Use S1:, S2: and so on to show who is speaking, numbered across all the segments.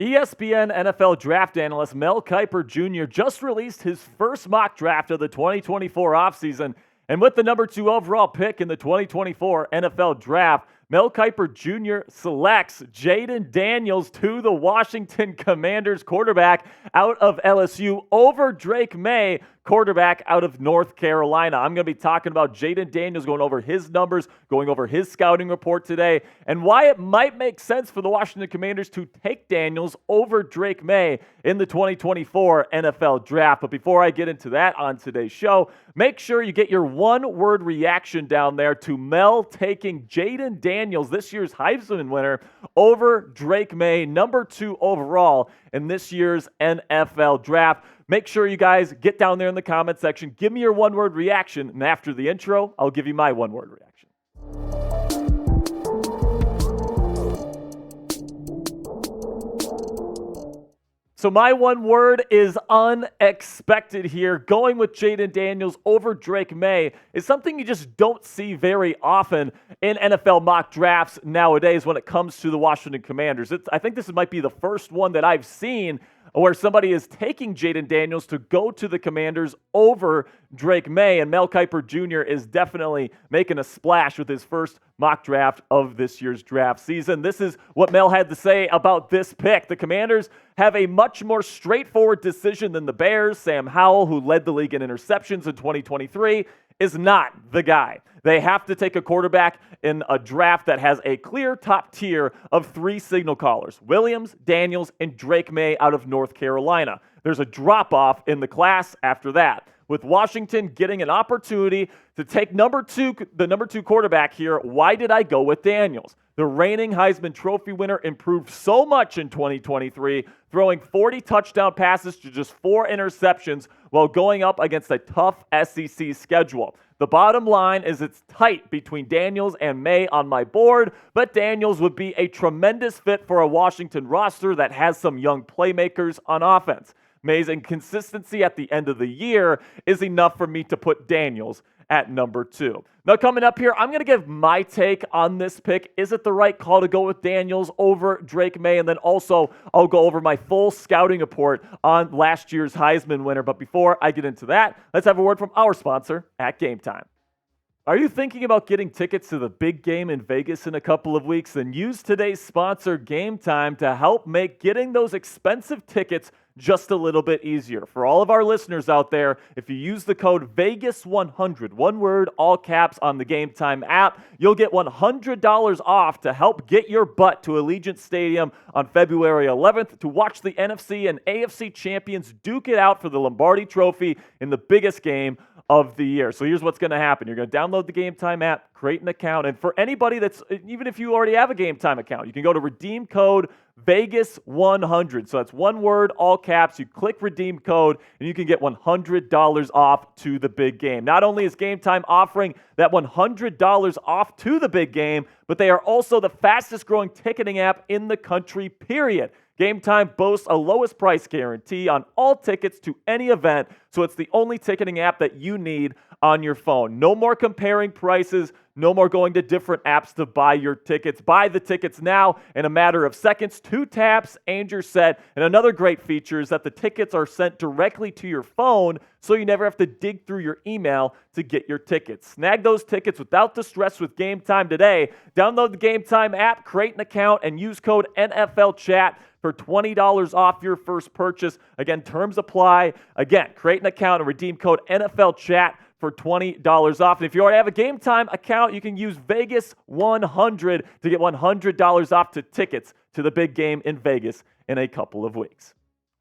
S1: ESPN NFL draft analyst Mel Kiper Jr. just released his first mock draft of the 2024 offseason. And with the number 2 overall pick in the 2024 NFL draft, Mel Kiper Jr. selects Jayden Daniels to the Washington Commanders quarterback out of LSU over Drake Maye, quarterback out of North Carolina. I'm going to be talking about Jayden Daniels, going over his numbers, going over his scouting report today, and why it might make sense for the Washington Commanders to take Daniels over Drake Maye in the 2024 NFL Draft. But before I get into that on today's show, make sure you get your one-word reaction down there to Mel taking Jayden Daniels, this year's Heisman winner, over Drake Maye, number 2 overall in this year's NFL Draft. Make sure you guys get down there in the comment section. Give me your one-word reaction, and after the intro, I'll give you my one-word reaction. So my one word is unexpected here. Going with Jayden Daniels over Drake Maye is something you just don't see very often in NFL mock drafts nowadays when it comes to the Washington Commanders. I think this might be the first one that I've seen where somebody is taking Jayden Daniels to go to the Commanders over Drake Maye, and Mel Kiper Jr. is definitely making a splash with his first mock draft of this year's draft season. This is what Mel had to say about this pick. The Commanders have a much more straightforward decision than the Bears. Sam Howell, who led the league in interceptions in 2023, is not the guy. They have to take a quarterback in a draft that has a clear top tier of 3 signal callers: Williams, Daniels, and Drake Maye out of North Carolina. There's a drop-off in the class after that, with Washington getting an opportunity to take the number 2 quarterback here. Why did I go with Daniels? The reigning Heisman Trophy winner improved so much in 2023, throwing 40 touchdown passes to just 4 interceptions while going up against a tough SEC schedule. The bottom line is it's tight between Daniels and Maye on my board, but Daniels would be a tremendous fit for a Washington roster that has some young playmakers on offense. Maye's inconsistency at the end of the year is enough for me to put Daniels at number 2. Now, coming up here, I'm going to give my take on this pick. Is it the right call to go with Daniels over Drake Maye? And then also, I'll go over my full scouting report on last year's Heisman winner. But before I get into that, let's have a word from our sponsor at Game Time. Are you thinking about getting tickets to the big game in Vegas in a couple of weeks? Then use today's sponsor, Game Time, to help make getting those expensive tickets just a little bit easier. For all of our listeners out there, if you use the code VEGAS100, one word, all caps, on the Game Time app, you'll get $100 off to help get your butt to Allegiant Stadium on February 11th to watch the NFC and AFC champions duke it out for the Lombardi Trophy in the biggest game of the year. So here's what's going to happen. You're going to download the Game Time app, create an account, and for anybody even if you already have a Game Time account, you can go to redeem code Vegas100. So that's one word, all caps. You click redeem code, and you can get $100 off to the big game. Not only is Game Time offering that $100 off to the big game, but they are also the fastest growing ticketing app in the country, period. Game Time boasts a lowest price guarantee on all tickets to any event, so it's the only ticketing app that you need on your phone. No more comparing prices, no more going to different apps to buy your tickets. Buy the tickets now in a matter of seconds, 2 taps, and you're set. And another great feature is that the tickets are sent directly to your phone, so you never have to dig through your email to get your tickets. Snag those tickets without the stress with Game Time today. Download the Game Time app, create an account, and use code NFLChat for $20 off your first purchase. Again, terms apply. Again, create an account and redeem code NFLChat for $20 off. And if you already have a Game Time account, you can use Vegas100 to get $100 off to tickets to the big game in Vegas in a couple of weeks.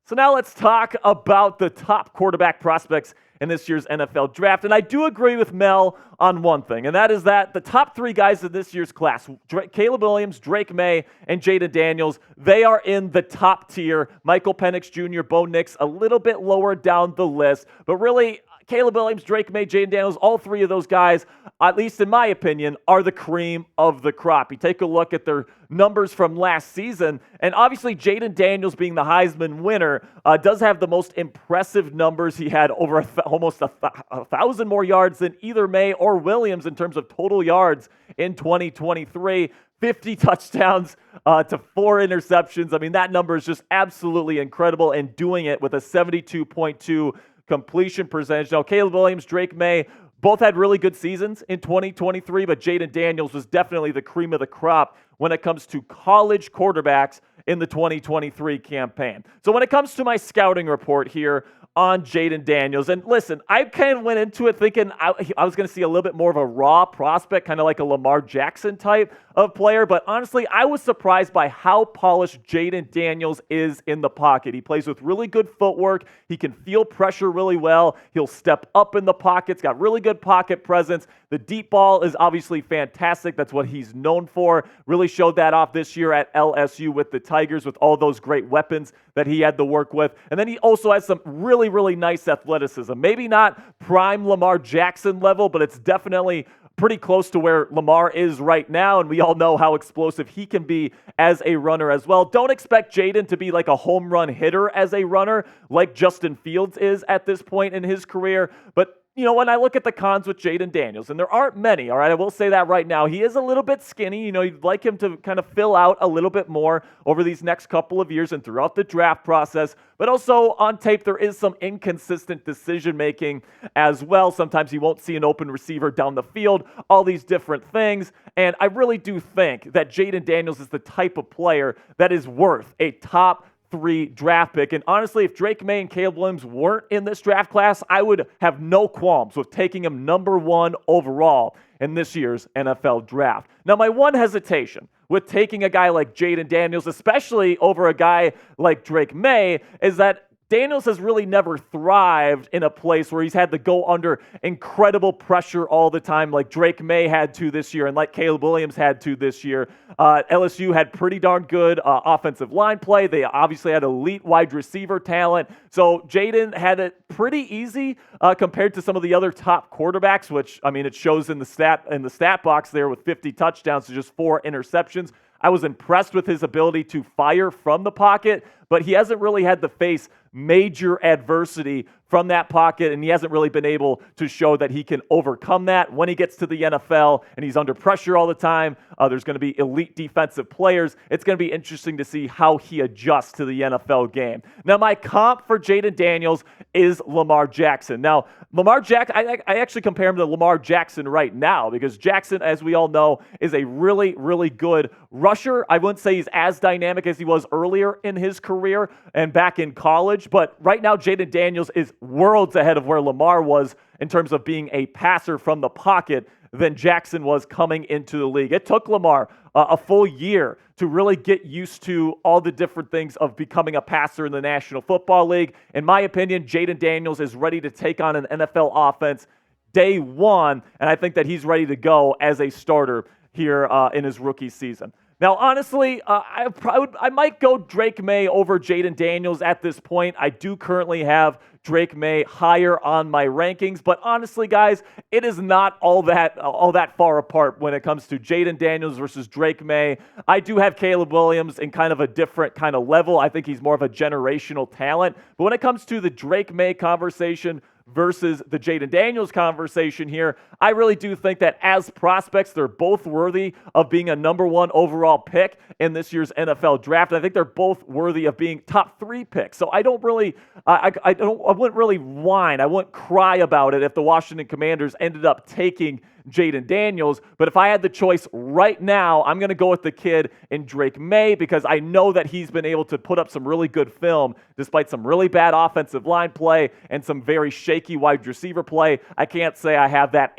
S1: So now let's talk about the top quarterback prospects in this year's NFL draft. And I do agree with Mel on one thing, and that is that the top 3 guys in this year's class, Caleb Williams, Drake Maye, and Jayden Daniels, they are in the top tier. Michael Penix Jr., Bo Nix, a little bit lower down the list. But really, Caleb Williams, Drake Maye, Jayden Daniels, all 3 of those guys, at least in my opinion, are the cream of the crop. You take a look at their numbers from last season, and obviously Jayden Daniels, being the Heisman winner, does have the most impressive numbers. He had over almost 1,000 more yards than either Maye or Williams in terms of total yards in 2023. 50 touchdowns to 4 interceptions. I mean, that number is just absolutely incredible, and doing it with a 72.2 completion percentage. Now, Caleb Williams, Drake Maye, both had really good seasons in 2023, but Jayden Daniels was definitely the cream of the crop when it comes to college quarterbacks in the 2023 campaign. So when it comes to my scouting report here on Jayden Daniels, and listen, I kind of went into it thinking I was going to see a little bit more of a raw prospect, kind of like a Lamar Jackson type of player, but honestly, I was surprised by how polished Jayden Daniels is in the pocket. He plays with really good footwork. He can feel pressure really well. He'll step up in the pocket. He's got really good pocket presence. The deep ball is obviously fantastic. That's what he's known for. Really showed that off this year at LSU with the Tigers, with all those great weapons that he had to work with. And then he also has some really, really nice athleticism. Maybe not prime Lamar Jackson level, but it's definitely pretty close to where Lamar is right now, and we all know how explosive he can be as a runner as well. Don't expect Jayden to be like a home run hitter as a runner like Justin Fields is at this point in his career, but you know, when I look at the cons with Jayden Daniels, and there aren't many, all right, I will say that right now. He is a little bit skinny. You know, you'd like him to kind of fill out a little bit more over these next couple of years and throughout the draft process. But also on tape, there is some inconsistent decision-making as well. Sometimes you won't see an open receiver down the field, all these different things. And I really do think that Jayden Daniels is the type of player that is worth a top 3 draft pick. And honestly, if Drake Maye and Caleb Williams weren't in this draft class, I would have no qualms with taking him number 1 overall in this year's NFL draft. Now, my one hesitation with taking a guy like Jayden Daniels, especially over a guy like Drake Maye, is that Daniels has really never thrived in a place where he's had to go under incredible pressure all the time, like Drake Maye had to this year and like Caleb Williams had to this year. LSU had pretty darn good offensive line play. They obviously had elite wide receiver talent. So Jayden had it pretty easy compared to some of the other top quarterbacks, which, I mean, it shows in the stat box there with 50 touchdowns to just 4 interceptions. I was impressed with his ability to fire from the pocket, but he hasn't really had to face major adversity from that pocket, and he hasn't really been able to show that he can overcome that. When he gets to the NFL and he's under pressure all the time, there's going to be elite defensive players. It's going to be interesting to see how he adjusts to the NFL game. Now, my comp for Jayden Daniels is Lamar Jackson. Now, Lamar Jackson, I actually compare him to Lamar Jackson right now because Jackson, as we all know, is a really, really good rusher. I wouldn't say he's as dynamic as he was earlier in his career and back in college, but right now Jayden Daniels is worlds ahead of where Lamar was in terms of being a passer from the pocket than Jackson was coming into the league. It took Lamar a full year to really get used to all the different things of becoming a passer in the National Football League. In my opinion, Jayden Daniels is ready to take on an NFL offense day one, and I think that he's ready to go as a starter here in his rookie season. Now, honestly, I might go Drake Maye over Jayden Daniels at this point. I do currently have Drake Maye higher on my rankings, but honestly, guys, it is not all that far apart when it comes to Jayden Daniels versus Drake Maye. I do have Caleb Williams in kind of a different kind of level. I think he's more of a generational talent, but when it comes to the Drake Maye conversation versus the Jayden Daniels conversation here, I really do think that as prospects, they're both worthy of being a number 1 overall pick in this year's NFL draft. I think they're both worthy of being top 3 picks. So I don't really, I wouldn't really whine. I wouldn't cry about it if the Washington Commanders ended up taking Jayden Daniels, but if I had the choice right now, I'm going to go with the kid in Drake Maye because I know that he's been able to put up some really good film despite some really bad offensive line play and some very shaky wide receiver play. I can't say I have that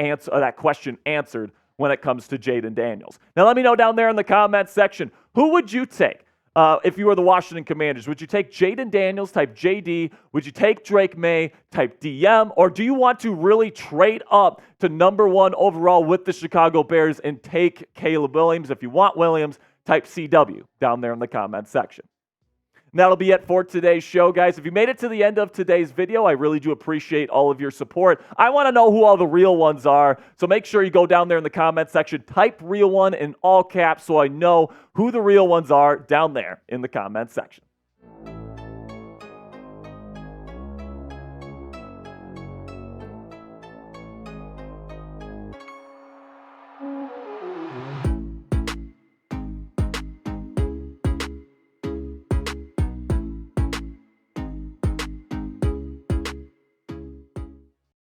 S1: question answered when it comes to Jayden Daniels. Now, let me know down there in the comments section, who would you take? If you were the Washington Commanders, would you take Jayden Daniels, type JD? Would you take Drake Maye, type DM? Or do you want to really trade up to number 1 overall with the Chicago Bears and take Caleb Williams? If you want Williams, type CW down there in the comments section. And that'll be it for today's show, guys. If you made it to the end of today's video, I really do appreciate all of your support. I want to know who all the real ones are, so make sure you go down there in the comments section, type real one in all caps so I know who the real ones are down there in the comments section.